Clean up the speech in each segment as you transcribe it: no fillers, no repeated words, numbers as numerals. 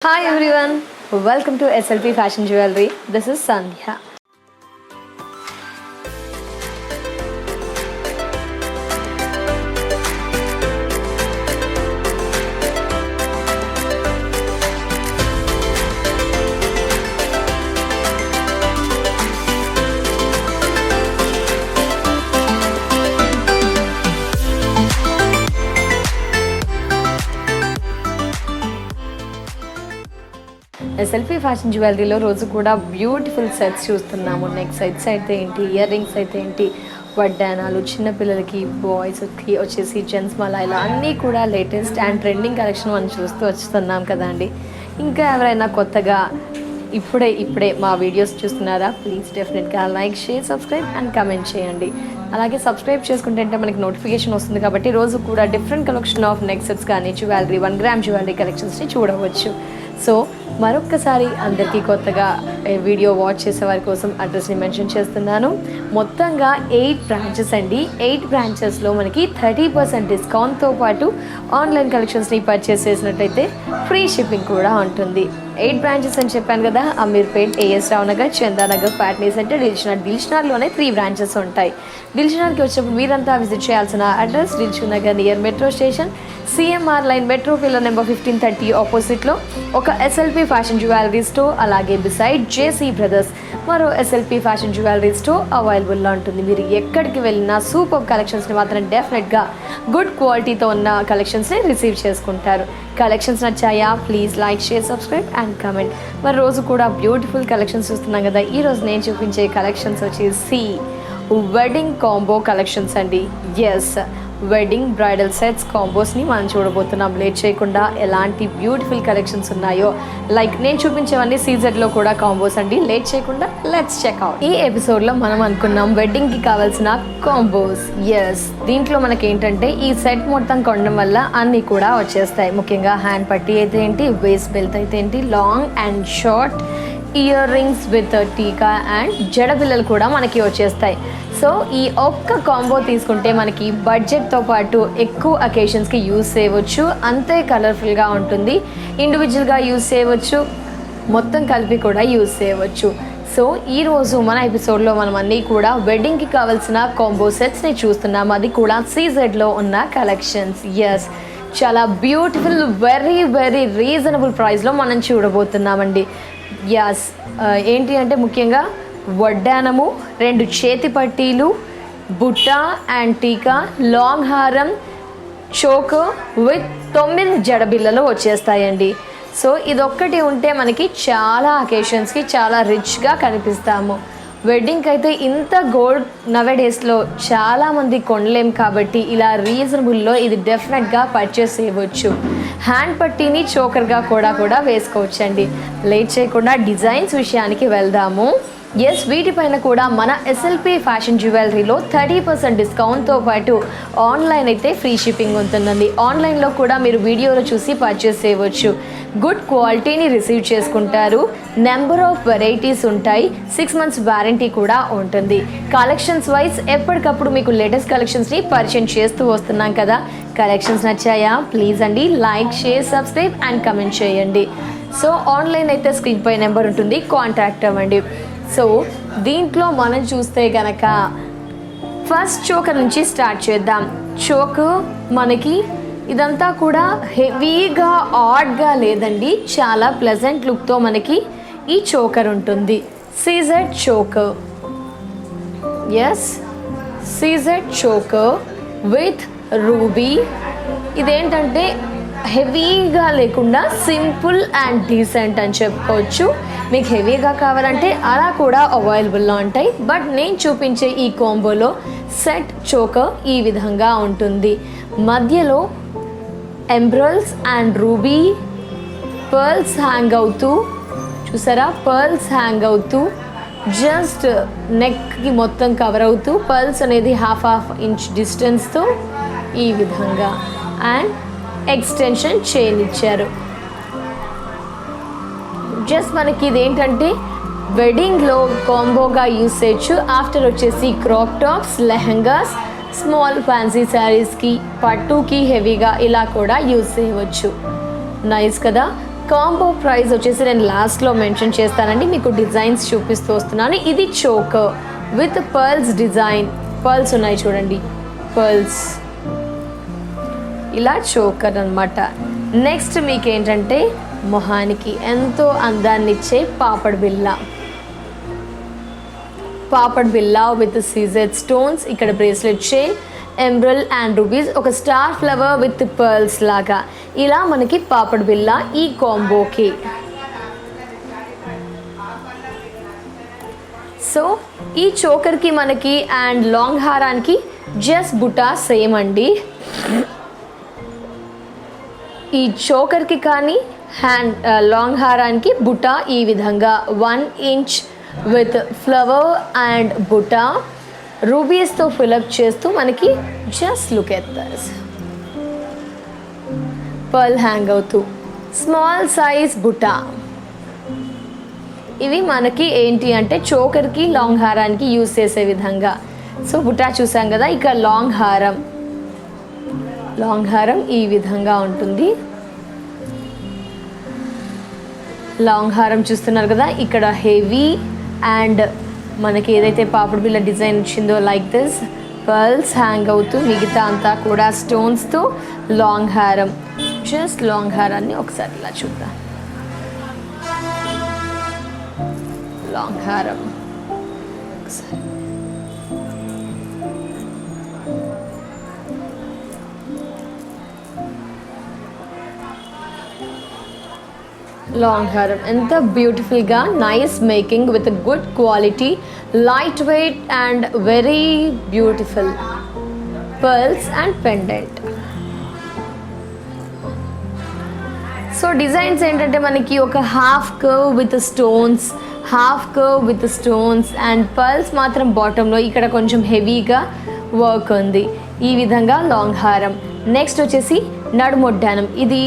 Hi everyone, welcome to SLP Fashion Jewelry. This is Sandhya. SLP fashion జ్యువెలరీలో రోజు కూడా beautiful sets చూస్తున్నాము. Neck sets అయితే ఏంటి, ఇయర్ రింగ్స్ అయితే ఏంటి, వడ్డానాలు, చిన్నపిల్లలకి, బాయ్స్కి వచ్చేసి జెంట్స్ మాల, ఇలా అన్నీ కూడా లేటెస్ట్ అండ్ ట్రెండింగ్ కలెక్షన్ మనం చూస్తూ వస్తున్నాం కదండి. ఇంకా ఎవరైనా కొత్తగా ఇప్పుడే మా వీడియోస్ చూస్తున్నారా? ప్లీజ్ డెఫినెట్గా like, share, subscribe and comment చేయండి. అలాగే సబ్స్క్రైబ్ చేసుకుంటే మనకి నోటిఫికేషన్ వస్తుంది కాబట్టి రోజు కూడా different collection of neck sets కానీ జ్యువెలరీ 1 గ్రామ్ జ్యువెలరీ కలెక్షన్స్ని చూడవచ్చు. సో మరొక్కసారి అందరికీ కొత్తగా వీడియో వాచ్ చేసే వారి కోసం అడ్రస్ని మెన్షన్ చేస్తున్నాను. మొత్తంగా 8 బ్రాంచెస్ అండి. 8 బ్రాంచెస్లో మనకి 30% డిస్కౌంట్తో పాటు ఆన్లైన్ కలెక్షన్స్ని పర్చేస్ చేసినట్టయితే ఫ్రీ షిప్పింగ్ కూడా ఉంటుంది. 8 బ్రాంచెస్ అని చెప్పాను కదా. అమీర్పేట్, ఏఎస్ రావు నగర్, చందానగర్, పాట్నీ సెంటర్, దిల్షుక్నగర్లోనే 3 బ్రాంచెస్ ఉంటాయి. దిల్షుక్నగర్కి వచ్చినప్పుడు మీరంతా విజిట్ చేయాల్సిన address Dilsukhnagar near metro station, CMR line, metro pillar number 1530 ఆపోజిట్లో ఒక ఎస్ఎల్పి ఫ్యాషన్ జ్యువెలరీ స్టోర్, అలాగే బిసైడ్ జేసీ బ్రదర్స్ మరో ఎస్ఎల్పి ఫ్యాషన్ జ్యువెలరీ స్టోర్ అవైలబుల్లో ఉంటుంది. మీరు ఎక్కడికి వెళ్ళినా సూపర్ కలెక్షన్స్ని మాత్రం డెఫినెట్గా గుడ్ క్వాలిటీతో ఉన్న కలెక్షన్స్ని రిసీవ్ చేసుకుంటారు. కలెక్షన్స్ నచ్చాయా? Please like, share, subscribe and comment. మరి రోజు కూడా బ్యూటిఫుల్ కలెక్షన్స్ చూస్తున్నాం కదా. ఈరోజు నేను చూపించే కలెక్షన్స్ వచ్చేసి వెడ్డింగ్ కాంబో కలెక్షన్స్ అండి. ఎస్, వెడ్డింగ్ బ్రైడల్ సెట్స్ కాంబోస్ని మనం చూడబోతున్నాం. లేట్ చేయకుండా ఎలాంటి బ్యూటిఫుల్ కలెక్షన్స్ ఉన్నాయో, లైక్ నేను చూపించేవన్నీ సీజెడ్లో కూడా కాంబోస్ అండి. లేట్ చేయకుండా లెట్స్ చెక్ అవుట్. ఈ ఎపిసోడ్లో మనం అనుకున్నాం వెడ్డింగ్కి కావాల్సిన కాంబోస్. ఎస్, దీంట్లో మనకి ఏంటంటే ఈ సెట్ మొత్తం కొనడం వల్ల అన్నీ కూడా వచ్చేస్తాయి. ముఖ్యంగా హ్యాండ్ పట్టీ అయితే ఏంటి, వేస్ట్ బెల్ట్ అయితే ఏంటి, long and short ear rings with టీకా అండ్ జడపిల్లలు కూడా మనకి వచ్చేస్తాయి. సో ఈ ఒక్క కాంబో తీసుకుంటే మనకి బడ్జెట్తో పాటు ఎక్కువ అకేషన్స్కి యూజ్ చేయవచ్చు, అంతే కలర్ఫుల్గా ఉంటుంది, ఇండివిజువల్గా యూజ్ చేయవచ్చు, మొత్తం కలిపి కూడా యూజ్ చేయవచ్చు. సో ఈరోజు మన ఎపిసోడ్లో మనం అన్నీ కూడా వెడ్డింగ్కి కావాల్సిన కాంబో సెట్స్ని చూస్తున్నాం. అది కూడా సీజెడ్లో ఉన్న కలెక్షన్స్. ఎస్, చాలా బ్యూటిఫుల్, వెరీ వెరీ రీజనబుల్ ప్రైస్లో మనం చూడబోతున్నామండి. యస్, ఏంటి అంటే ముఖ్యంగా వడ్డానము, 2 చేతి పట్టీలు, బుట్ట అండ్ టీకా, లాంగ్ హారం, చోక్ విత్ 9 జడబిళ్ళలు వచ్చేస్తాయండి. సో ఇదొక్కటి ఉంటే మనకి చాలా అకేషన్స్కి చాలా రిచ్గా కనిపిస్తాము. వెడ్డింగ్కి అయితే ఇంత గోల్డ్ నవేడేస్లో చాలామంది కొనలేం కాబట్టి ఇలా రీజనబుల్లో ఇది డెఫినెట్గా పర్చేస్ చేయవచ్చు. హ్యాండ్ పట్టీని చోకర్గా కూడా వేసుకోవచ్చండి. లేట్ చేయకుండా డిజైన్స్ విషయానికి వెళ్దాము. ఎస్, వీటిపైన కూడా మన ఎస్ఎల్పి ఫ్యాషన్ జ్యువెలరీలో 30% డిస్కౌంట్తో పాటు ఆన్లైన్ అయితే ఫ్రీ షిప్పింగ్ ఉంటుందండి. ఆన్లైన్లో కూడా మీరు వీడియోలో చూసి పర్చేస్ చేయవచ్చు. గుడ్ క్వాలిటీని రిసీవ్ చేసుకుంటారు. నెంబర్ ఆఫ్ వెరైటీస్ ఉంటాయి. 6 months వారంటీ కూడా ఉంటుంది. కలెక్షన్స్ వైజ్ ఎప్పటికప్పుడు మీకు లేటెస్ట్ కలెక్షన్స్ని పరిచయం చేస్తూ వస్తున్నాం కదా. కలెక్షన్స్ నచ్చాయా? ప్లీజ్ అండి like, share, subscribe and comment చేయండి. సో ఆన్లైన్ అయితే స్క్రీన్ పై నెంబర్ ఉంటుంది, కాంటాక్ట్ అవ్వండి. సో దీంట్లో మనం చూస్తే కనుక ఫస్ట్ చోకర్ నుంచి స్టార్ట్ చేద్దాం. చోక్ మనకి ఇదంతా కూడా హెవీగా ఆడ్గా లేదండి, చాలా ప్లెజెంట్ లుక్తో మనకి ఈ చోకర్ ఉంటుంది. CZ choker. Yes, CZ choker with ruby. ఇదేంటంటే హెవీగా లేకుండా సింపుల్ అండ్ డీసెంట్ అని చెప్పుకోవచ్చు. మీకు హెవీగా కావాలంటే అలా కూడా అవైలబుల్లో ఉంటాయి. బట్ నేను చూపించే ఈ కాంబోలో సెట్ చోకర్ ఈ విధంగా ఉంటుంది. మధ్యలో ఎంబ్రల్స్ అండ్ రూబీ పర్ల్స్ హ్యాంగ్ అవుతూ, చూసారా, పర్ల్స్ హ్యాంగ్ అవుతూ జస్ట్ నెక్కి మొత్తం కవర్ అవుతూ పర్ల్స్ అనేది హాఫ్ ఇంచ్ డిస్టెన్స్తో ఈ విధంగా అండ్ ఎక్స్టెన్షన్ చైన్ ఇచ్చారు. జస్ట్ మనకి ఇదేంటంటే వెడ్డింగ్లో కాంబోగా యూస్ చేయొచ్చు. ఆఫ్టర్ వచ్చేసి crop tops, lehengas, small fancy శారీస్కి, పట్టుకి హెవీగా ఇలా కూడా యూజ్ చేయవచ్చు. నైస్ కదా. కాంబో ప్రైస్ వచ్చేసి నేను లాస్ట్లో మెన్షన్ చేస్తానండి. మీకు డిజైన్స్ చూపిస్తూ వస్తున్నాను. ఇది choker with pearls design. Pearls ఉన్నాయి చూడండి, పర్ల్స్ ఇలా చోకర్ అనమాట. నెక్స్ట్ మీకు ఏంటంటే మొహానికి ఎంతో అందాన్ని ఇచ్చే పాపడ్ బిల్లా విత్ సీజెడ్ స్టోన్స్. ఇక్కడ bracelet chain, emerald and rubies, ఒక స్టార్ ఫ్లవర్ విత్ పర్ల్స్ లాగా ఇలా మనకి పాపడ్ బిల్లా ఈ కాంబోకి. సో ఈ చోకర్కి మనకి అండ్ లాంగ్ హారానికి జస్ట్ బుటా సేమ్ అండి. ఈ చోకర్కి కానీ హ్యాండ్ లాంగ్ హారానికి బుటా ఈ విధంగా 1 ఇంచ్ విత్ ఫ్లవర్ అండ్ బుటా రూబీస్తో ఫిలప్ చేస్తూ మనకి just look at this pearl hang అవుతూ స్మాల్ సైజ్ బుటా. ఇవి మనకి ఏంటి అంటే చోకర్కి లాంగ్ హారానికి యూజ్ చేసే విధంగా. సో బుటా చూసాం కదా, ఇక లాంగ్ హారం ఈ విధంగా ఉంటుంది. లాంగ్ హారం చూస్తున్నారు కదా, ఇక్కడ హెవీ అండ్ మనకి ఏదైతే పాపడ్ బిళ్ళ డిజైన్ వచ్చిందో లైక్ దిస్ పర్ల్స్ హ్యాంగ్ అవుతూ మిగతా అంతా కూడా స్టోన్స్తో లాంగ్ హారం. జస్ట్ లాంగ్ హారాన్ని ఒకసారి ఇలా చూద్దాం. లాంగ్ హారం ఒకసారి లాంగ్ హారం ఎంత బ్యూటిఫుల్గా nice making with good quality, light weight and very beautiful pearls and pendant. So designs ఏంటంటే మనకి ఒక half curve with stones and pearls మాత్రం బాటంలో ఇక్కడ కొంచెం హెవీగా వర్క్ ఉంది. ఈ విధంగా లాంగ్ హారం. నెక్స్ట్ వచ్చేసి నడుమొడ్డానం. ఇది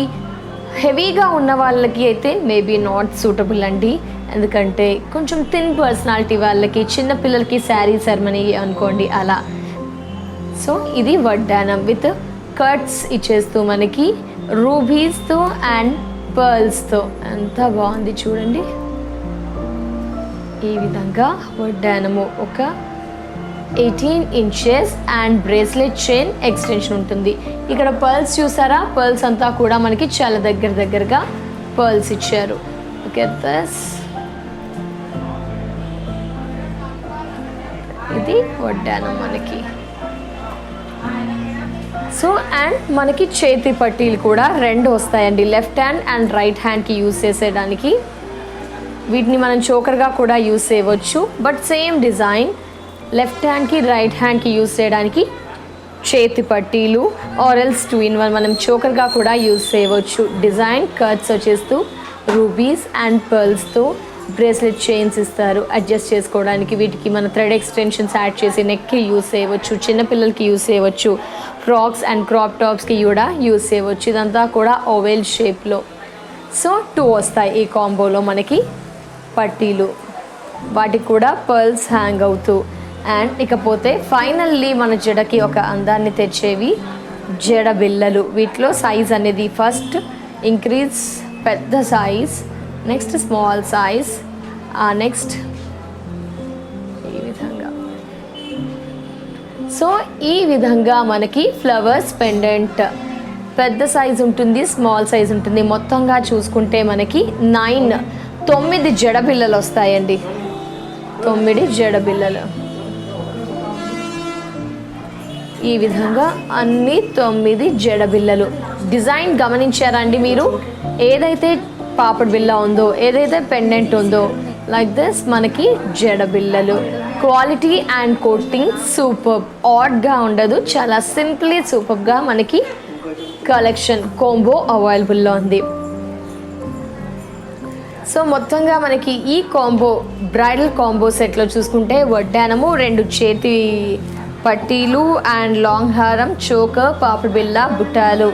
హెవీగా ఉన్న వాళ్ళకి అయితే మేబీ నాట్ సూటబుల్ అండి, ఎందుకంటే కొంచెం థిన్ పర్సనాలిటీ వాళ్ళకి, చిన్న పిల్లలకి శారీ సెరమనీ అనుకోండి అలా. సో ఇది వడ్డానం విత్ కట్స్ ఇచ్చేస్తూ మనకి రూబీస్తో అండ్ పర్ల్స్తో ఎంత బాగుంది చూడండి. ఈ విధంగా వడ్డానము ఒక 18 inches and bracelet chain extension ఉంటుంది. ఇక్కడ పర్ల్స్ చూసారా, పర్ల్స్ అంతా కూడా మనకి చాలా దగ్గరగా పర్ల్స్ ఇచ్చారు. ఓకే దస్ ఇది వడ్డానం మనకి. సో అండ్ మనకి చేతి పట్టీలు కూడా 2 వస్తాయండి, లెఫ్ట్ హ్యాండ్ అండ్ రైట్ హ్యాండ్కి యూజ్ చేసేయడానికి. వీటిని మనం చోకర్గా కూడా యూజ్ చేయవచ్చు, బట్ సేమ్ డిజైన్ లెఫ్ట్ హ్యాండ్కి రైట్ హ్యాండ్కి యూజ్ చేయడానికి చేతి పట్టీలు ఆరెల్స్ 2 in 1 మనం చోకర్గా కూడా యూజ్ చేయవచ్చు. డిజైన్ కట్స్ వచ్చేస్తూ రూబీస్ అండ్ పర్ల్స్తో బ్రేస్లెట్ చైన్స్ ఇస్తారు అడ్జస్ట్ చేసుకోవడానికి. వీటికి మన థ్రెడ్ ఎక్స్టెన్షన్స్ యాడ్ చేసి నెక్కి యూజ్ చేయవచ్చు, చిన్నపిల్లలకి యూజ్ చేయవచ్చు, ఫ్రాక్స్ అండ్ క్రాప్ టాప్స్కి కూడా యూజ్ చేయవచ్చు. ఇదంతా కూడా ఓవెల్ షేప్లో. సో 2 వస్తాయి ఈ కాంబోలో మనకి పట్టీలు, వాటికి కూడా పర్ల్స్ హ్యాంగ్ అవుతూ. అండ్ ఇకపోతే ఫైనల్లీ మన జడకి ఒక అందాన్ని తెచ్చేవి జడ బిళ్ళలు. వీటిలో సైజ్ అనేది ఫస్ట్ ఇంక్రీజ్ పెద్ద size, next small size, next ఈ విధంగా. సో ఈ విధంగా మనకి ఫ్లవర్స్ పెండెంట్ పెద్ద సైజ్ ఉంటుంది, స్మాల్ సైజ్ ఉంటుంది. మొత్తంగా చూసుకుంటే మనకి 9 జడబిళ్ళలు వస్తాయండి. 9 జడబిళ్ళలు ఈ విధంగా అన్ని 9 జడబిళ్ళలు. డిజైన్ గమనించారండి మీరు? ఏదైతే పాపడ్ బిళ్ళ ఉందో, ఏదైతే పెండెంట్ ఉందో లైక్ దిస్ మనకి జడబిళ్ళలు. క్వాలిటీ అండ్ కోటింగ్ సూపర్, ఆడ్గా ఉండదు, చాలా సింప్లీ సూపర్గా మనకి కలెక్షన్ కాంబో అవైలబుల్లో ఉంది. సో మొత్తంగా మనకి ఈ కాంబో బ్రైడల్ కాంబో సెట్లో చూసుకుంటే వడ్డానము, 2 చేతి పట్టీలు అండ్ లాంగ్ హారం, చోకర్, పాపడ్ బిళ్ళ, బుట్టాలు,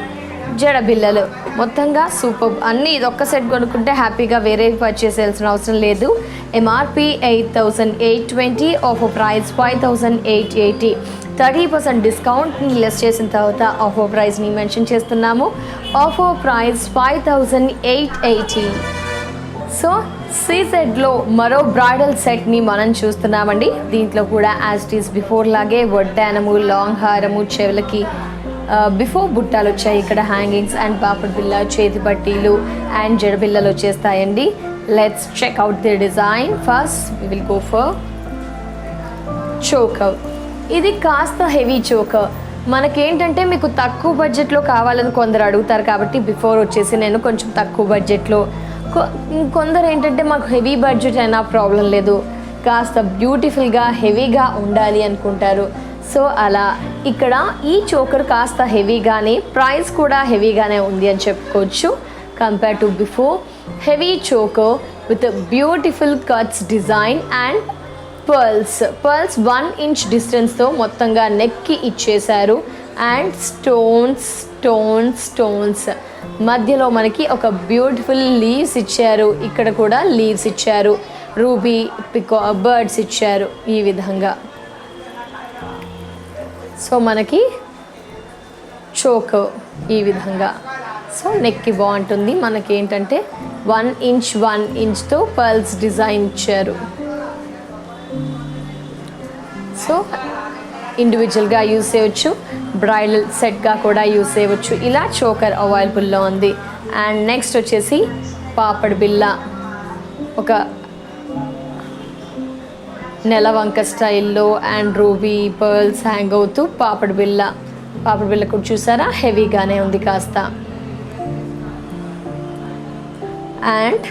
జడబిళ్ళలు మొత్తంగా సూపర్. అన్నీ ఇదొక్క సెట్ కొనుక్కుంటే హ్యాపీగా వేరే పర్చేస్ చేయాల్సిన అవసరం లేదు. MRP 8,820, offer price 5,880. 30% డిస్కౌంట్ని లెస్ చేసిన తర్వాత ఆఫర్ ప్రైస్ని మెన్షన్ చేస్తున్నాము. Offer price 5,880. సో సీజెడ్లో మరో బ్రైడల్ సెట్ని మనం చూస్తున్నామండి. దీంట్లో కూడా యాజ్ ఇట్ ఈస్ బిఫోర్ లాగే వడ్డానము, లాంగ్ హారము, చెవులకి బిఫోర్ బుట్టాలు వచ్చాయి. ఇక్కడ హ్యాంగింగ్స్ అండ్ పాపడ్ బిల్ల, చేతి పట్టీలు అండ్ జడబిల్లలు వచ్చేస్తాయండి. Let's check out the design. First we will go for choker. ఇది కాస్త హెవీ చోకర్. మనకేంటంటే మీకు తక్కువ బడ్జెట్లో కావాలని కొందరు అడుగుతారు కాబట్టి బిఫోర్ వచ్చేసి నేను కొంచెం తక్కువ బడ్జెట్లో, కొందరు ఏంటంటే మాకు హెవీ బడ్జెట్ అయినా ప్రాబ్లం లేదు, కాస్త బ్యూటిఫుల్గా హెవీగా ఉండాలి అనుకుంటారు. సో అలా ఇక్కడ ఈ చోకర్ కాస్త హెవీగానే, ప్రైస్ కూడా హెవీగానే ఉంది అని చెప్పుకోవచ్చు compare to before. Heavy choker with beautiful cuts design and pearls 1 inch డిస్టెన్స్తో మొత్తంగా నెక్కి ఇచ్చేశారు. అండ్ స్టోన్స్ మధ్యలో మనకి ఒక బ్యూటిఫుల్ లీవ్స్ ఇచ్చారు. ఇక్కడ కూడా లీవ్స్ ఇచ్చారు, రూబీ బర్డ్స్ ఇచ్చారు ఈ విధంగా. సో మనకి చోకర్ ఈ విధంగా, సో నెక్కి బాగుంటుంది. మనకి ఏంటంటే 1 ఇంచ్తో పర్ల్స్ డిజైన్ ఇచ్చారు. సో ఇండివిజువల్గా యూస్ చేయవచ్చు, బ్రైడల్ సెట్గా కూడా యూస్ చేయవచ్చు. ఇలా చోకర్ అవైలబుల్లో ఉంది. అండ్ నెక్స్ట్ వచ్చేసి పాపడ్ బిల్ల, ఒక నెలవంక స్టైల్లో అండ్ రూబీ పర్ల్స్ హ్యాంగ్ అవుతూ పాపడ్ బిల్ల కూడా చూసారా హెవీగానే ఉంది కాస్త. And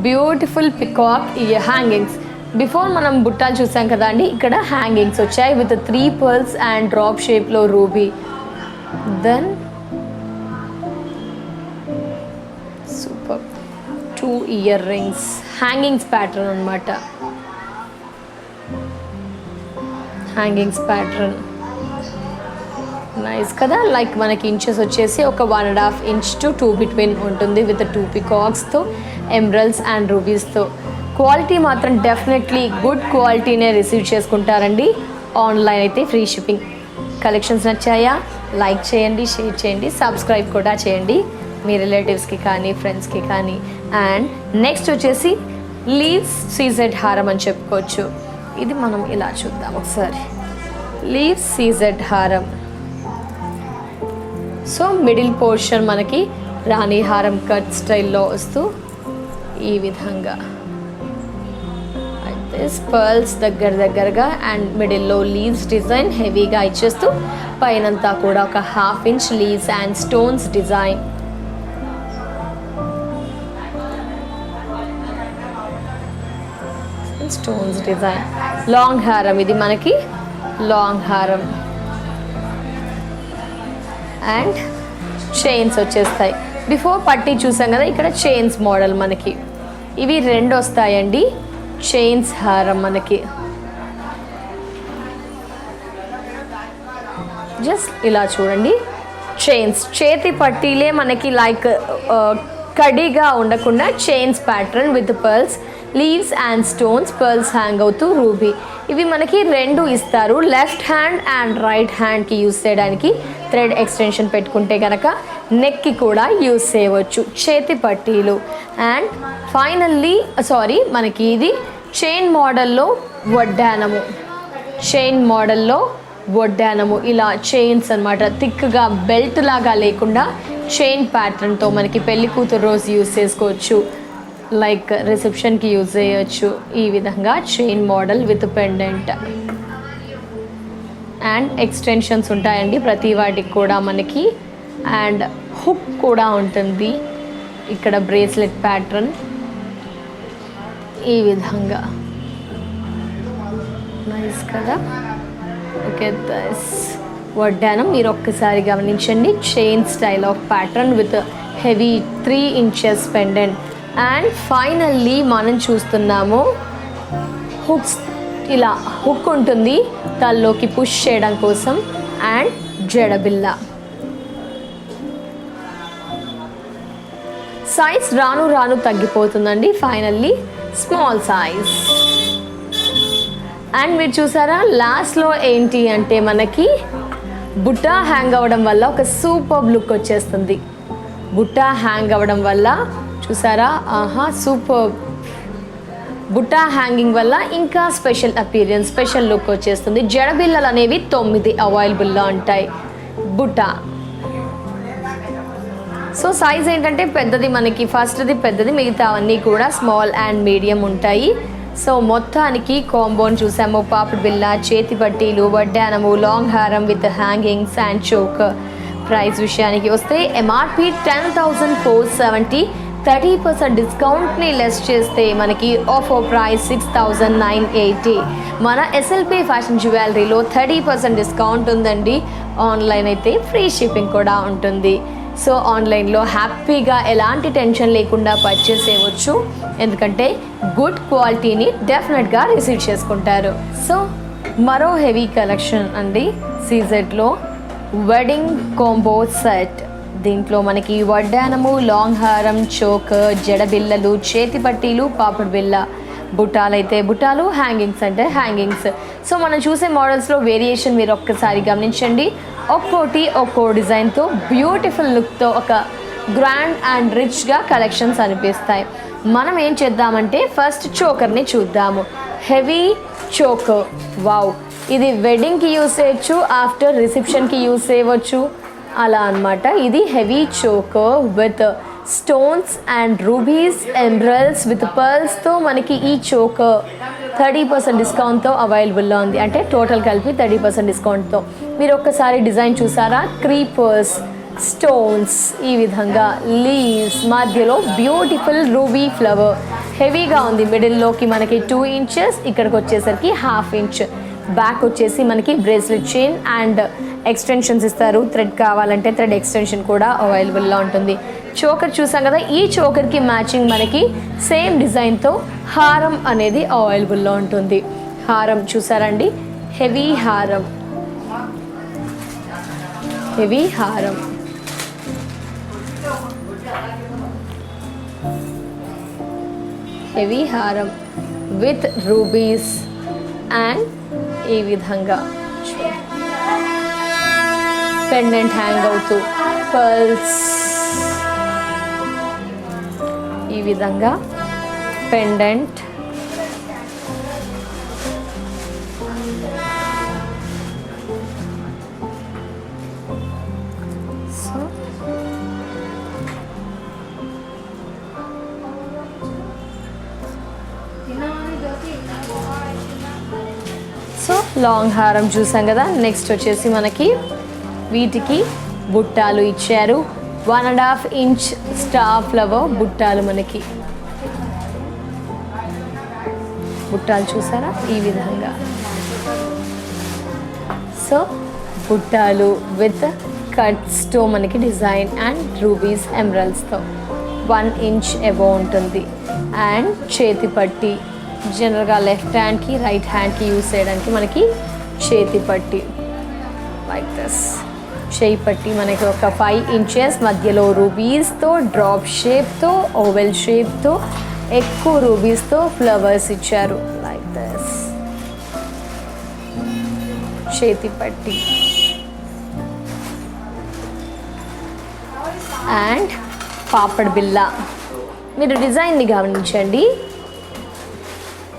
beautiful peacock hangings. Before మనం బుట్టాలు చూసాం కదా అండి, ఇక్కడ హ్యాంగింగ్స్ వచ్చాయి విత్ 3 పర్ల్స్ అండ్ డ్రాప్ షేప్లో ruby. Then super 2 earrings, hangings pattern అనమాట. హ్యాంగింగ్స్ ప్యాటర్న్ నైస్ కదా. లైక్ మనకి ఇంచెస్ వచ్చేసి ఒక 1.5 ఇంచ్ to 2 బిట్వీన్ ఉంటుంది విత్ 2 పికాక్స్తో, ఎమరల్డ్స్ అండ్ రూబీస్తో. క్వాలిటీ మాత్రం డెఫినెట్లీ గుడ్ క్వాలిటీనే రిసీవ్ చేసుకుంటారండి. ఆన్లైన్ అయితే ఫ్రీ షిప్పింగ్. కలెక్షన్స్ నచ్చాయా? లైక్ చేయండి, షేర్ చేయండి, సబ్స్క్రైబ్ కూడా చేయండి మీ రిలేటివ్స్కి కానీ ఫ్రెండ్స్కి కానీ. అండ్ నెక్స్ట్ వచ్చేసి లీవ్స్ సీజెడ్ హారం అని చెప్పుకోవచ్చు. ఇది మనం ఇలా చూద్దాం ఒకసారి. లీవ్స్ సీజెడ్ హారం. సో మిడిల్ పోర్షన్ మనకి రాణి హారం కట్ స్టైల్లో వస్తూ ఈ విధంగా అయితే పర్ల్స్ దగ్గరగా అండ్ మిడిల్లో లీవ్స్ డిజైన్ హెవీగా ఇచ్చేస్తూ పైనంతా కూడా ఒక 1/2 inch leaves and stones design. Stones design. Long హారం, ఇది మనకి లాంగ్ హారం. అండ్ చైన్స్ వచ్చేస్తాయి. బిఫోర్ పట్టీ చూసాం కదా, ఇక్కడ చైన్స్ మోడల్ మనకి ఇవి 2 వస్తాయండి. చైన్స్ హారం మనకి జస్ట్ ఇలా చూడండి. చైన్స్ చేతి పట్టీలే మనకి లైక్ కడిగా ఉండకుండా chains pattern with pearls, leaves and stones, pearls hang అవుతూ రూబీ. ఇవి మనకి 2 ఇస్తారు. లెఫ్ట్ హ్యాండ్ అండ్ రైట్ హ్యాండ్కి యూస్ చేయడానికి థ్రెడ్ ఎక్స్టెన్షన్ పెట్టుకుంటే కనుక నెక్కి కూడా యూస్ చేయవచ్చు చేతి పట్టీలు. అండ్ ఫైనల్లీ మనకి ఇది చైన్ మోడల్లో వడ్డానము. ఇలా చైన్స్ అనమాట, థిక్గా బెల్ట్ లాగా లేకుండా చైన్ ప్యాటర్న్తో మనకి పెళ్లి కూతురు రోజు యూస్ చేసుకోవచ్చు, లైక్ రిసెప్షన్కి యూజ్ చేయొచ్చు. ఈ విధంగా chain model with pendant and extensions ఉంటాయండి ప్రతి వాటికి కూడా మనకి. అండ్ హుక్ కూడా ఉంటుంది. ఇక్కడ బ్రేస్లెట్ ప్యాటర్న్ ఈ విధంగా నైస్ కదా. ఓకే, దస్ వడ్డానం మీరు ఒక్కసారి గమనించండి. Chain style of pattern with heavy 3 inches pendant. And finally మనం చూస్తున్నాము హుక్స్. ఇలా హుక్ ఉంటుంది తల్లోకి పుష్ చేయడం కోసం. అండ్ జడబిల్ల సైజ్ రాను రాను తగ్గిపోతుందండి. Finally small size. అండ్ మీరు చూసారా లాస్ట్లో ఏంటి అంటే మనకి బుట్ట హ్యాంగ్ అవ్వడం వల్ల ఒక సూపర్ లుక్ వచ్చేస్తుంది. బుట్ట హ్యాంగ్ అవ్వడం వల్ల చూసారా, సూపర్. బుట్ట హ్యాంగింగ్ వల్ల ఇంకా స్పెషల్ అపీరియన్స్, స్పెషల్ లుక్ వచ్చేస్తుంది. జడబిల్లలు అనేవి 9 అవైలబుల్లో ఉంటాయి. బుట్ట సో సైజ్ ఏంటంటే పెద్దది, మనకి ఫస్ట్ది పెద్దది, మిగతా అన్నీ కూడా స్మాల్ అండ్ మీడియం ఉంటాయి. సో మొత్తానికి కాంబోని చూసాము. పాపిడి బిల్ల, చేతి పట్టీలు, వడ్డానము, లాంగ్ హారం with hangings and choke. Price విషయానికి వస్తే ఎంఆర్పి 10,470, 30% డిస్కౌంట్ని లెస్ చేస్తే మనకి ఆఫర్ ప్రైస్ 6,980. మన ఎస్ఎల్పి ఫ్యాషన్ జ్యువెలరీలో 30% డిస్కౌంట్ ఉందండి. ఆన్లైన్ అయితే ఫ్రీ షిప్పింగ్ కూడా ఉంటుంది. సో ఆన్లైన్లో హ్యాపీగా ఎలాంటి టెన్షన్ లేకుండా పర్చేస్ చేయవచ్చు, ఎందుకంటే గుడ్ క్వాలిటీని డెఫినెట్గా రిసీవ్ చేసుకుంటారు. సో మరో హెవీ కలెక్షన్ అండి సీజెడ్లో వెడ్డింగ్ కాంబో సెట్. దీంట్లో మనకి వడ్డానము, లాంగ్ హారం, చోక్, జడబిల్లలు, చేతి పట్టీలు, పాపిడి బిల్ల, బుట్టాలు అయితే బుట్టాలు, హ్యాంగింగ్స్ అంటే హ్యాంగింగ్స్. సో మనం చూసే మోడల్స్లో వేరియేషన్ మీరు ఒక్కసారి గమనించండి. ఒక్కో డిజైన్తో బ్యూటిఫుల్ లుక్తో ఒక గ్రాండ్ అండ్ రిచ్గా కలెక్షన్స్ అనిపిస్తాయి. మనం ఏం చేద్దామంటే ఫస్ట్ చోకర్ని చూద్దాము. Heavy choker, wow! ఇది వెడ్డింగ్కి యూస్ చేయొచ్చు, ఆఫ్టర్ రిసెప్షన్కి యూస్ చేయవచ్చు, అలా అనమాట. ఇది heavy choker with stones and rubies, emeralds with పర్ల్స్తో మనకి ఈ చోకర్ 30% డిస్కౌంట్తో అవైలబుల్లో ఉంది. అంటే టోటల్ కలిపి 30% డిస్కౌంట్తో. మీరు ఒక్కసారి డిజైన్ చూసారా, క్రీపర్స్, స్టోన్స్, ఈ విధంగా లీవ్స్, మధ్యలో బ్యూటిఫుల్ రూబీ ఫ్లవర్. హెవీగా ఉంది. మిడిల్లోకి మనకి 2 ఇంచెస్, ఇక్కడికి వచ్చేసరికి 1/2 ఇంచ్. బ్యాక్ వచ్చేసి మనకి బ్రేస్లెట్ చైన్ అండ్ ఎక్స్టెన్షన్స్ ఇస్తారు. థ్రెడ్ కావాలంటే థ్రెడ్ ఎక్స్టెన్షన్ కూడా అవైలబుల్లో ఉంటుంది. చోకర్ చూసాం కదా, ఈ చోకర్కి మ్యాచింగ్ మనకి సేమ్ డిజైన్తో హారం అనేది అవైలబుల్లో ఉంటుంది. హారం చూసారండి, హెవీ హారం, హెవీ హారం. హెవీ హారం విత్ రూబీస్ అండ్ ఈ విధంగా పెండెంట్ హ్యాంగ్ అవుతూ పర్ల్స్, ఈ విధంగా పెండెంట్. సో లాంగ్ హారం చూసాం కదా. నెక్స్ట్ వచ్చేసి మనకి వీటికి బుట్టాలు ఇచ్చారు. 1.5 ఇంచ్ స్టార్ ఫ్లవర్ బుట్టాలు, మనకి బుట్టాలు చూసారా ఈ విధంగా. సో బుట్టాలు విత్ కట్స్తో మనకి డిజైన్ అండ్ రూబీస్, ఎమరల్డ్స్తో 1 ఇంచ్ అబోవ్ ఉంటుంది. అండ్ చేతి పట్టి, జనరల్గా లెఫ్ట్ హ్యాండ్కి రైట్ హ్యాండ్కి యూస్ చేయడానికి మనకి చేతి పట్టి లైక్ దిస్. చేయి పట్టి మనకి ఒక 5 ఇంచెస్, మధ్యలో రూబీస్తో, డ్రాప్ షేప్తో, ఓవెల్ షేప్తో, ఎక్కువ రూబీస్తో ఫ్లవర్స్ ఇచ్చారు లైక్ దిస్. చేతి పట్టి అండ్ పాపడ్ బిల్ల. మీరు డిజైన్ని గమనించండి.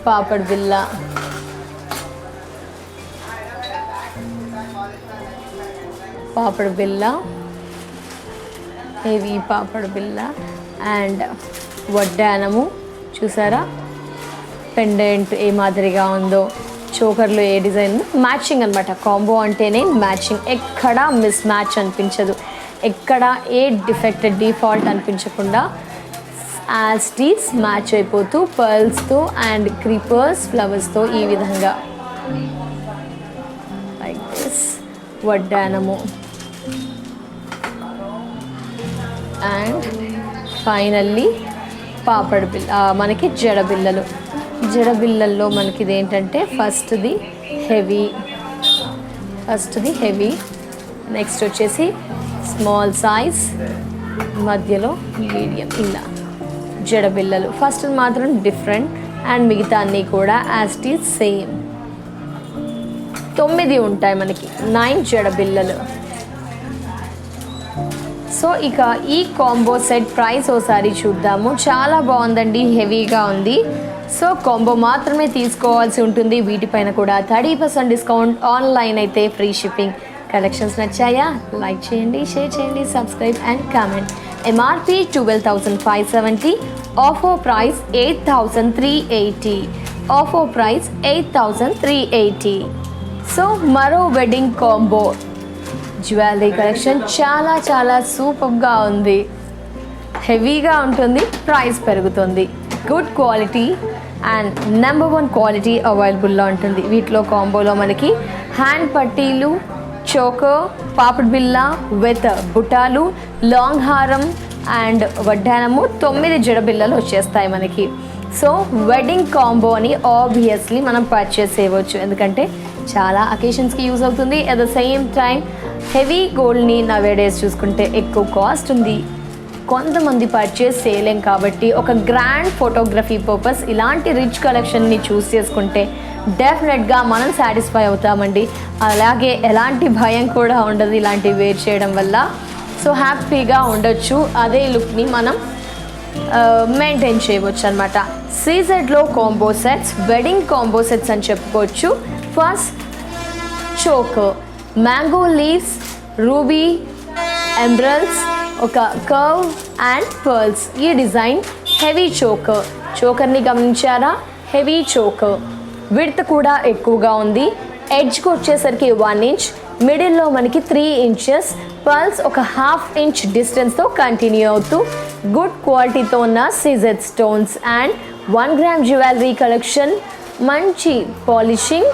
పాపడ్ బిల్ల, పాపడ్ బిల్ల, హెవీ పాపడ్ బిల్ల అండ్ వడ్డానము చూసారా. పెండెంట్ ఏ మాదిరిగా ఉందో, చోకర్లో ఏ డిజైన్ మ్యాచింగ్ అనమాట. కాంబో అంటేనే మ్యాచింగ్, ఎక్కడ మిస్ మ్యాచ్ అనిపించదు, ఎక్కడ ఏ డిఫాల్ట్ అనిపించకుండా యాజ్ టీస్ మ్యాచ్ అయిపోతూ పర్ల్స్తో అండ్ క్రీపర్స్, ఫ్లవర్స్తో ఈ విధంగా లైక్ దిస్. వడ్డానము అండ్ ఫైనల్లీ పాపడ్ బిల్ల, మనకి జడబిల్లలు. జడబిల్లల్లో మనకి ఇదేంటంటే ఫస్ట్ది హెవీ, నెక్స్ట్ వచ్చేసి స్మాల్ సైజ్ మధ్యలో మీడియం ఇలా జడబిల్లలు. ఫస్ట్ మాత్రం డిఫరెంట్ అండ్ మిగతా అన్నీ కూడా యాజ్ ఇట్ ఈజ్ సేమ్. 9 ఉంటాయి మనకి, 9 జడబిల్లలు. సో ఇక ఈ కాంబో సెట్ ప్రైస్ ఒకసారి చూద్దాము. చాలా బాగుందండి, హెవీగా ఉంది. సో కాంబో మాత్రమే తీసుకోవాల్సి ఉంటుంది. వీటిపైన కూడా 30% డిస్కౌంట్. ఆన్లైన్ అయితే ఫ్రీ షిప్పింగ్. కలెక్షన్స్ నచ్చాయా? లైక్ చేయండి, షేర్ చేయండి, subscribe and comment. MRP 12,570, offer price 8,380. Offer price 8,380. So మరో వెడ్డింగ్ కాంబో జ్యువెలరీ కలెక్షన్ చాలా చాలా సూపర్గా ఉంది. హెవీగా ఉంటుంది, ప్రైస్ పెరుగుతుంది. Good quality and number 1 quality అవైలబుల్లో ఉంటుంది. వీటిలో కాంబోలో మనకి హ్యాండ్ పట్టీలు, చోకర్, పాపిడి బిల్ల విత్ బుటాలు, లాంగ్ హారం అండ్ వడ్డానము, 9 జడబిల్లలు వచ్చేస్తాయి మనకి. సో వెడ్డింగ్ కాంబో అని ఆబ్వియస్లీ మనం పర్చేస్ చేయవచ్చు, ఎందుకంటే చాలా అకేషన్స్కి యూజ్ అవుతుంది. At the same time heavy గోల్డ్ని నవేడేస్ చూసుకుంటే ఎక్కువ కాస్ట్ ఉంది, కొంతమంది పర్చేస్ చేయలేం. కాబట్టి ఒక గ్రాండ్ ఫోటోగ్రఫీ పర్పస్ ఇలాంటి రిచ్ కలెక్షన్ని చూస్ చేసుకుంటే డెఫినెట్గా మనం సాటిస్ఫై అవుతామండి. అలాగే ఎలాంటి భయం కూడా ఉండదు ఇలాంటివి వేర్ చేయడం వల్ల. సో హ్యాపీగా ఉండొచ్చు, అదే లుక్ని మనం మెయింటైన్ చేయవచ్చు అనమాట. సీజెడ్లో combo sets, wedding combo sets అని చెప్పుకోవచ్చు. First choker, mango leaves, ruby emeralds, ఒక కర్వ్ అండ్ పర్ల్స్. ఈ డిజైన్ హెవీ చోకర్. చోకర్ని గమనించారా? Heavy choker. విడ్త్ కూడా ఎక్కువగా ఉంది. ఎడ్జ్కి వచ్చేసరికి 1 ఇంచ్, మిడిల్లో మనకి 3 ఇంచెస్, పర్ల్స్ ఒక 1/2 ఇంచ్ డిస్టెన్స్తో కంటిన్యూ అవుతూ గుడ్ క్వాలిటీతో ఉన్న CZ stones and 1 gram jewellery collection. మంచి పాలిషింగ్,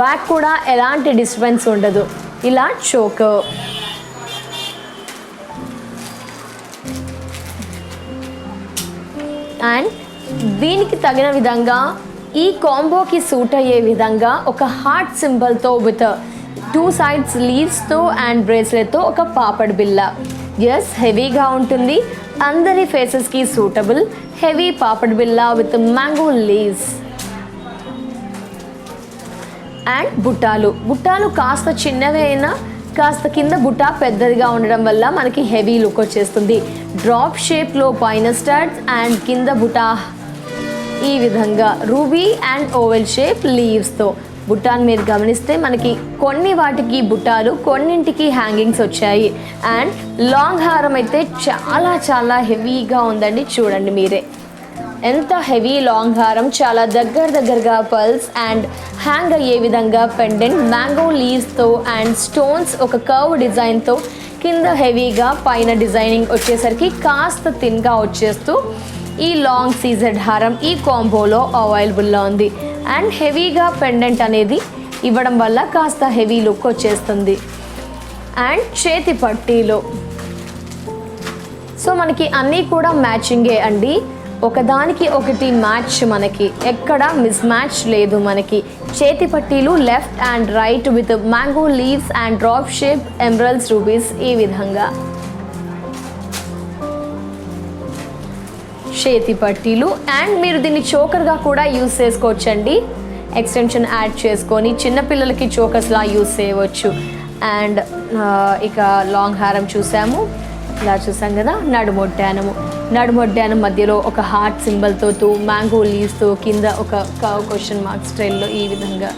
బ్యాక్ కూడా ఎలాంటి డిస్టర్బెన్స్ ఉండదు. ఇలా చోకర్ అండ్ దీనికి తగిన విధంగా ఈ కాంబోకి సూట్ అయ్యే విధంగా ఒక హార్ట్ సింబల్తో విత్ 2 sides లీవ్స్తో అండ్ బ్రేస్లెట్తో ఒక పాపడ్ బిల్ల. ఎస్, హెవీగా ఉంటుంది, అందరి ఫేసెస్కి సూటబుల్. హెవీ పాపడ్ బిల్ల విత్ మ్యాంగో లీవ్స్ అండ్ బుట్టాలు. బుట్టాలు కాస్త చిన్నవి అయినా కాస్త కింద బుట్ట పెద్దదిగా ఉండడం వల్ల మనకి హెవీ లుక్ వచ్చేస్తుంది. డ్రాప్ షేప్లో పైన స్టడ్స్ అండ్ కింద బుట్ట ఈ విధంగా రూబీ అండ్ ఓవెల్ షేప్ లీవ్స్తో. బుట్టాన్ని మీరు గమనిస్తే మనకి కొన్ని వాటికి బుట్టాలు, కొన్నింటికి హ్యాంగింగ్స్ వచ్చాయి. అండ్ లాంగ్ హారం అయితే చాలా చాలా హెవీగా ఉందండి, చూడండి మీరే ఎంత హెవీ లాంగ్ హారం. చాలా దగ్గరగా పర్ల్స్ అండ్ హ్యాంగ్ అయ్యే విధంగా పెండెంట్, మ్యాంగో లీవ్స్తో అండ్ స్టోన్స్ ఒక కర్వ్ డిజైన్తో, కింద హెవీగా పైన డిజైనింగ్ వచ్చేసరికి కాస్త థిన్గా వచ్చేస్తూ ఈ లాంగ్ సీజెడ్ హారం ఈ కాంబోలో అవైలబుల్లో ఉంది. అండ్ హెవీగా పెండెంట్ అనేది ఇవ్వడం వల్ల కాస్త హెవీ లుక్ వచ్చేస్తుంది. అండ్ చేతి పట్టీలో సో మనకి అన్నీ కూడా మ్యాచింగే అండి, ఒకదానికి ఒకటి మ్యాచ్, మనకి ఎక్కడ మిస్ మ్యాచ్ లేదు. మనకి చేతి పట్టీలు left and right with mango leaves and drop shape emeralds rubies. ఈ విధంగా చేతి పట్టీలు. అండ్ మీరు దీన్ని చోకర్గా కూడా యూస్ చేసుకోవచ్చండి, ఎక్స్టెన్షన్ యాడ్ చేసుకొని చిన్నపిల్లలకి చోకర్స్లా యూస్ చేయవచ్చు. అండ్ ఇక లాంగ్ హారం చూసాము, ఇలా చూసాం కదా. నడుమొడ్డానం మధ్యలో ఒక హార్ట్ సింబల్తో 2 మ్యాంగో లీవ్స్తో, కింద ఒక క్వశ్చన్ మార్క్ స్టైల్లో ఈ విధంగా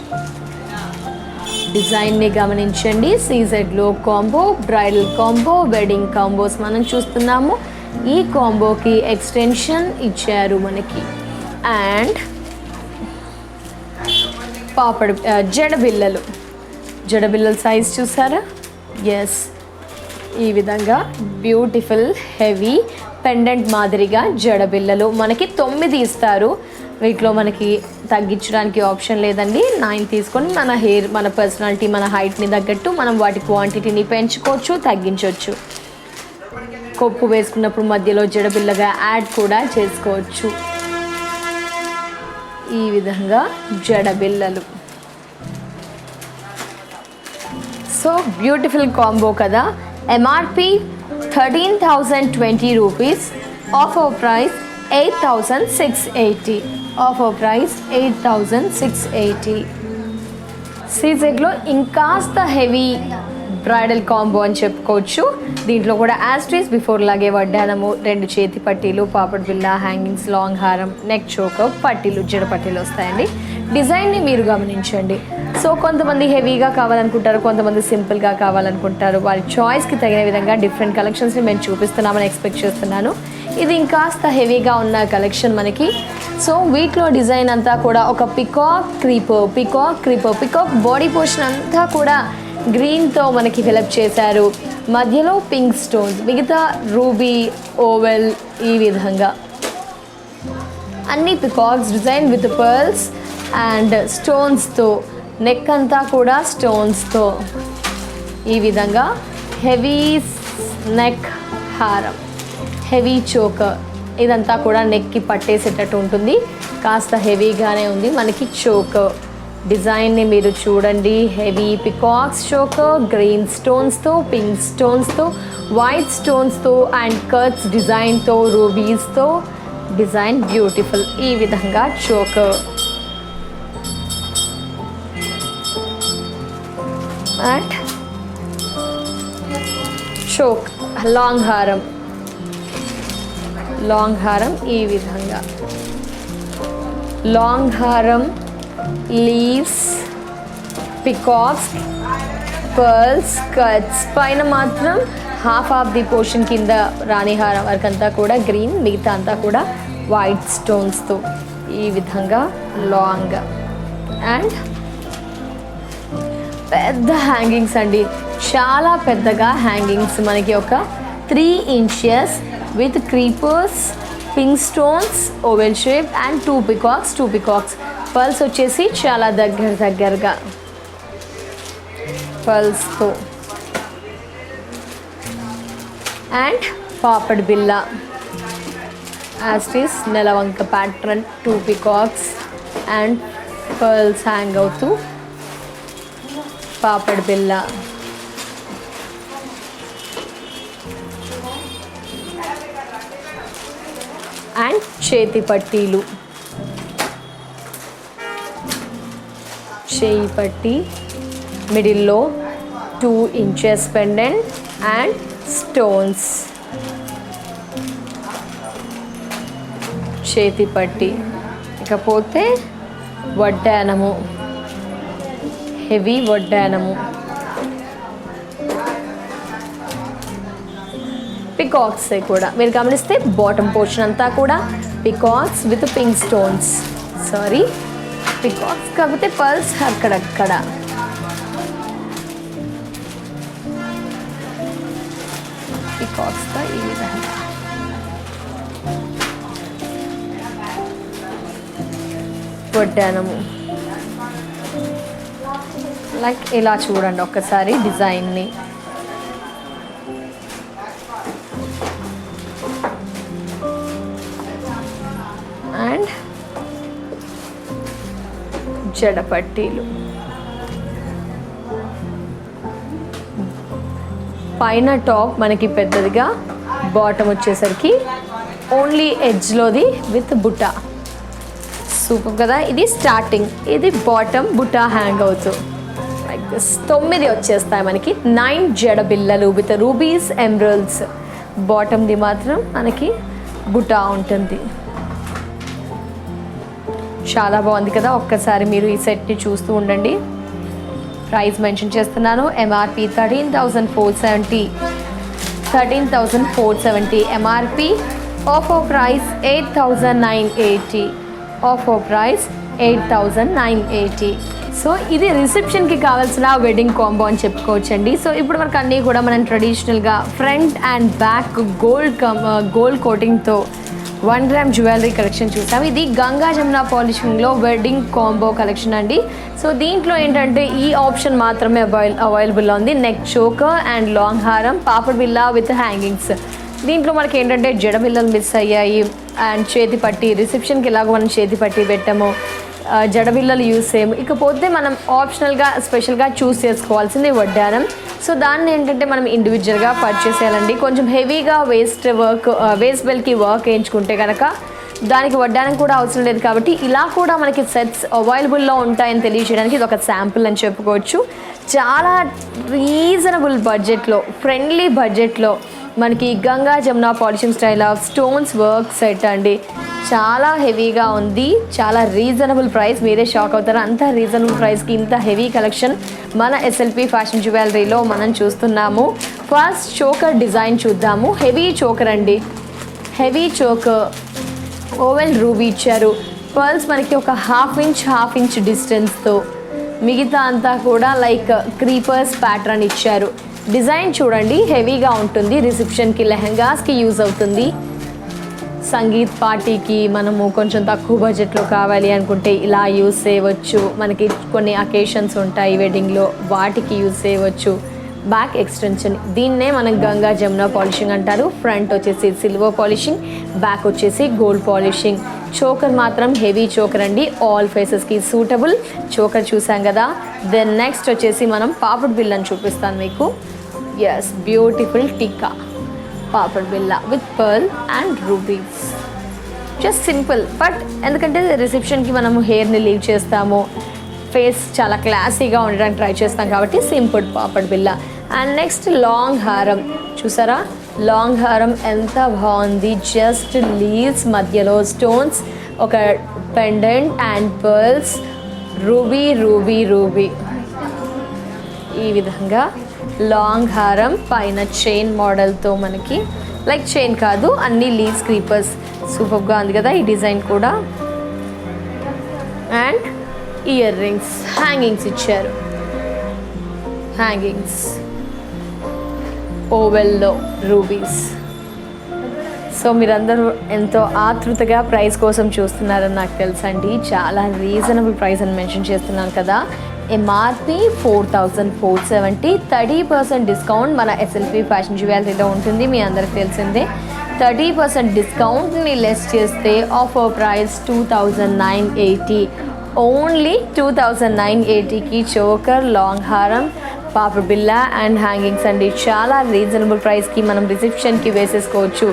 డిజైన్ని గమనించండి. సీజెడ్లో combo, bridal combo, wedding combos మనం చూస్తున్నాము. ఈ కాంబోకి ఎక్స్టెన్షన్ ఇచ్చారు మనకి. అండ్ పాపడ్ జడబిల్లల సైజ్ చూసారా? ఎస్, ఈ విధంగా బ్యూటిఫుల్ హెవీ పెండెంట్ మాదిరిగా జడబిల్లలు మనకి 9 ఇస్తారు. వీటిలో మనకి తగ్గించడానికి ఆప్షన్ లేదండి. 9 తీసుకొని మన హెయిర్, మన పర్సనాలిటీ, మన హైట్ని తగ్గట్టు మనం వాటి క్వాంటిటీని పెంచుకోవచ్చు, తగ్గించవచ్చు. కొప్పు వేసుకున్నప్పుడు మధ్యలో జడబిల్లగా యాడ్ కూడా చేసుకోవచ్చు. ఈ విధంగా జడబిల్లలు. సో బ్యూటిఫుల్ కాంబో కదా. MRP 13,020 rupees. Offer price 8,680. Offer price 8,680. సీజెడ్లో ఇంకాస్త హెవీ బ్రైడల్ కాంబో అని చెప్పుకోవచ్చు. దీంట్లో కూడా యాస్ట్రీస్ బిఫోర్ లాగే వడ్డానము, 2 చేతి పట్టీలు, పాపడ్ బిల్ల, హ్యాంగింగ్స్, లాంగ్ హారం, నెక్ చోకర్, పట్టీలు, జడ పట్టీలు వస్తాయండి. డిజైన్ని మీరు గమనించండి. సో కొంతమంది హెవీగా కావాలనుకుంటారు, కొంతమంది సింపుల్గా కావాలనుకుంటారు. వారి చాయిస్కి తగిన విధంగా డిఫరెంట్ కలెక్షన్స్ని మేము చూపిస్తున్నామని ఎక్స్పెక్ట్ చేస్తున్నాను. ఇది ఇంకాస్త హెవీగా ఉన్న కలెక్షన్ మనకి. సో వీటిలో డిజైన్ అంతా కూడా ఒక పికాక్ బాడీ పోర్షన్ అంతా కూడా గ్రీన్తో మనకి ఫిలప్ చేశారు. మధ్యలో పింక్ స్టోన్స్, మిగతా రూబీ, ఓవెల్, ఈ విధంగా అన్ని peacocks design with pearls and స్టోన్స్తో, నెక్ అంతా కూడా స్టోన్స్తో, ఈ విధంగా హెవీ నెక్ హారం, హెవీ చోకర్, ఇదంతా కూడా నెక్కి పట్టేసేటట్టు ఉంటుంది. కాస్త హెవీగానే ఉంది మనకి చోకర్. డిజైన్ని మీరు చూడండి. హెవీ పికాక్స్ చోకర్, గ్రీన్ స్టోన్స్తో, పింక్ స్టోన్స్తో, వైట్ స్టోన్స్తో అండ్ కట్స్ డిజైన్తో, రూబీస్తో డిజైన్ బ్యూటిఫుల్. ఈ విధంగా చోకర్ అండ్ చోక్, లాంగ్ హారం ఈ విధంగా లాంగ్ హారం, లీవ్స్, పికాక్స్, పర్ల్స్, కట్స్, పైన మాత్రం హాఫ్ ఆఫ్ ది పోర్షన్ కింద రాణి హారం వరకు అంతా కూడా గ్రీన్, మిగతా అంతా కూడా వైట్ స్టోన్స్తో, ఈ విధంగా లాంగ్ అండ్ పెద్ద హ్యాంగింగ్స్ అండి. చాలా పెద్దగా హ్యాంగింగ్స్ మనకి ఒక 3 inches with creepers, pink stones, oval shape and 2 peacocks. Pearls వచ్చేసి చాలా దగ్గరగా పర్ల్స్తో అండ్ పాపడ్ బిల్ల, యాస్టిస్ నెలవంక pattern, 2 peacocks and pearls hang అవుతూ పాపడ్ బిల్ల. అండ్ చేతి పట్టీలు, చేయి పట్టీ, మిడిల్లో 2 inches పెండెంట్ అండ్ స్టోన్స్, చేతి పట్టీ. ఇకపోతే వడ్డానము, హెవీ వడ్డానము, పికాక్స్ కూడా మీరు గమనిస్తే బాటమ్ పోర్షన్ అంతా కూడా peacocks with pink stones, peacocks కాకపోతే పర్ల్స్ అక్కడక్కడ. పికాక్స్తో ఈ విధంగా వడ్డానము. లైక్ ఇలా చూడండి ఒక్కసారి డిజైన్ని. అండ్ జడపట్టీలు, పైన టాప్ మనకి పెద్దదిగా, బాటమ్ వచ్చేసరికి ఓన్లీ ఎడ్జ్లోది విత్ బుట్ట. సూపర్ కదా. ఇది స్టార్టింగ్, ఇది బాటమ్ బుట్ట హ్యాంగ్ అవుతూ లైక్ దిస్. 9 వచ్చేస్తాయి మనకి. 9 జడ బిల్లలు విత్ రూబీస్, ఎమరల్డ్స్. బాటమ్ది మాత్రం మనకి బుట్ట ఉంటుంది. చాలా బాగుంది కదా. ఒక్కసారి మీరు ఈ సెట్ని చూస్తూ ఉండండి. ప్రైస్ మెన్షన్ చేస్తున్నాను. MRP 13,470 MRP. Offer price 8,980. Offer price 8,980. So ఇది రిసెప్షన్కి కావాల్సిన వెడ్డింగ్ కాంబో అని చెప్పుకోవచ్చండి. సో ఇప్పుడు మనకు అన్నీ కూడా మనం ట్రెడిషనల్గా ఫ్రంట్ అండ్ బ్యాక్ గోల్డ్ కోటింగ్తో 1 gram జ్యువెలరీ కలెక్షన్ చూసాం. ఇది గంగా జమున పాలిషింగ్లో వెడ్డింగ్ కాంబో కలెక్షన్ అండి. సో దీంట్లో ఏంటంటే ఈ ఆప్షన్ మాత్రమే అవైలబుల్లో ఉంది. నెక్ చోకర్ అండ్ లాంగ్ హారం, పాపడ్ బిల్ల విత్ హ్యాంగింగ్స్. దీంట్లో మనకి ఏంటంటే జడ బిల్లలు మిస్ అయ్యాయి అండ్ చేతి పట్టి, రిసెప్షన్కి ఎలాగో మనం చేతి పట్టి పెట్టాము, జడ బిల్లలు యూస్ చేయము. ఇకపోతే మనం ఆప్షనల్గా స్పెషల్గా చూస్ చేసుకోవాల్సింది వడ్డానం. సో దాన్ని ఏంటంటే మనం ఇండివిజువల్గా పర్చేస్ చేయాలండి. కొంచెం హెవీగా వేస్ట్ బెల్ట్కి వర్క్ వేయించుకుంటే కనుక దానికి వడ్డానం కూడా అవసరం లేదు. కాబట్టి ఇలా కూడా మనకి సెట్స్ అవైలబుల్లో ఉంటాయని తెలియజేయడానికి ఇది ఒక శాంపుల్ అని చెప్పుకోవచ్చు. చాలా రీజనబుల్ బడ్జెట్లో, ఫ్రెండ్లీ బడ్జెట్లో మనకి Ganga Jamuna polishing style of stones work set అండి. చాలా హెవీగా ఉంది, చాలా రీజనబుల్ ప్రైస్. మీరే షాక్ అవుతారు, అంత రీజనబుల్ ప్రైస్కి ఇంత హెవీ కలెక్షన్ మన ఎస్ఎల్పి ఫ్యాషన్ జ్యువెలరీలో మనం చూస్తున్నాము. ఫస్ట్ చోకర్ డిజైన్ చూద్దాము. హెవీ చోకర్ అండి, హెవీ చోకర్, ఓవెల్ రూబీ ఇచ్చారు. పర్ల్స్ మనకి ఒక హాఫ్ ఇంచ్ డిస్టెన్స్తో, మిగతా అంతా కూడా లైక్ క్రీపర్స్ ప్యాటర్న్ ఇచ్చారు. డిజైన్ చూడండి, హెవీగా ఉంటుంది. రిసెప్షన్కి, లెహంగాస్కి యూజ్ అవుతుంది. సంగీత్ పార్టీకి మనము కొంచెం తక్కువ బడ్జెట్లో కావాలి అనుకుంటే ఇలా యూజ్ చేయవచ్చు. మనకి కొన్ని అకేషన్స్ ఉంటాయి వెడ్డింగ్లో, వాటికి యూజ్ చేయవచ్చు. బ్యాక్ ఎక్స్టెన్షన్, దీన్నే మనం గంగా జమున పాలిషింగ్ అంటారు. ఫ్రంట్ వచ్చేసి సిల్వర్ పాలిషింగ్, బ్యాక్ వచ్చేసి గోల్డ్ పాలిషింగ్. చోకర్ మాత్రం హెవీ చోకర్ అండి, ఆల్ ఫేసెస్కి సూటబుల్ చోకర్ చూసాం కదా. దెన్ నెక్స్ట్ వచ్చేసి మనం పాపడ్ బిల్లని చూపిస్తాను మీకు. ఎస్, బ్యూటిఫుల్ టిక్కా పాపడ్ బిల్ల with pearl and rubies. Just simple, but ఎందుకంటే రిసెప్షన్కి మనము హెయిర్ని లీవ్ చేస్తాము, ఫేస్ చాలా క్లాసీగా ఉండడానికి ట్రై చేస్తాం కాబట్టి సింపుల్ పాపడ్ బిల్ల. అండ్ నెక్స్ట్ లాంగ్ హారం చూసారా, లాంగ్ హారం ఎంత బాగుంది. జస్ట్ లీవ్స్ మధ్యలో స్టోన్స్, ఒక pendant and pearls, ruby ruby ruby. ఈ విధంగా లాంగ్ హారం పైన చైన్ మోడల్తో, మనకి లైక్ చైన్ కాదు, అన్ని లీవ్స్ క్రీపర్స్. సూపర్గా ఉంది కదా ఈ డిజైన్ కూడా. అండ్ ఇయర్ రింగ్స్, హ్యాంగింగ్స్ ఇచ్చారు. హ్యాంగింగ్స్ ఓవెల్లో రూబీస్. సో మీరందరూ ఎంతో ఆతృతగా ప్రైస్ కోసం చూస్తున్నారని నాకు తెలుసండి. చాలా రీజనబుల్ ప్రైస్ అని మెన్షన్ చేస్తున్నాను కదా. ఎంఆర్పి 4470, 30% డిస్కౌంట్ మన ఎస్ఎల్పి ఫ్యాషన్ జ్యువెలరీలో ఉంటుంది. మీ అందరికి తెలిసిందే. 30% డిస్కౌంట్ని లెస్ చేస్తే ఆఫర్ ప్రైస్ 2980, ఓన్లీ 2980కి చోకర్, లాంగ్ హారం, పాపడ్ బిల్ల అండ్ హ్యాంగింగ్స్ అండి. చాలా రీజనబుల్ ప్రైస్కి మనం రిసెప్షన్కి వేసేసుకోవచ్చు,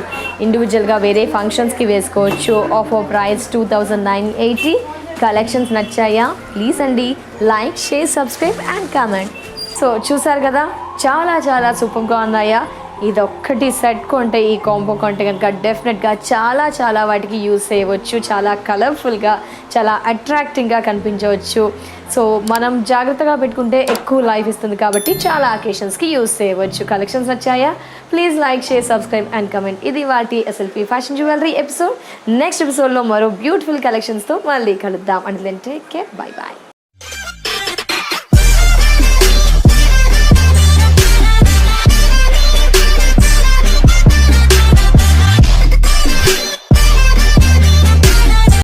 ఇండివిజువల్గా వేరే ఫంక్షన్స్కి వేసుకోవచ్చు. Offer price 2980. కలెక్షన్స్ నచ్చాయా? ప్లీజ్ అండి like, share, subscribe and comment. So చూసారు కదా, చాలా చాలా సూపర్గా ఉన్నాయా. ఇదొక్కటి సెట్ కొంటే, ఈ కాంబో కొంటే కనుక డెఫినెట్గా చాలా వాటికి యూజ్ చేయవచ్చు. చాలా కలర్ఫుల్గా, చాలా అట్రాక్టింగ్గా కనిపించవచ్చు. సో మనం జాగ్రత్తగా పెట్టుకుంటే ఎక్కువ లైఫ్ ఇస్తుంది కాబట్టి చాలా అకేషన్స్కి యూజ్ చేయవచ్చు. కలెక్షన్స్ నచ్చాయా? Please like, share, subscribe and comment. ఇది వాటి SLP fashion jewellery episode. Next ఎపిసోడ్లో మరో బ్యూటిఫుల్ కలెక్షన్స్తో మళ్ళీ కలుద్దాం. అంటే టేక్ కేర్, బై బాయ్.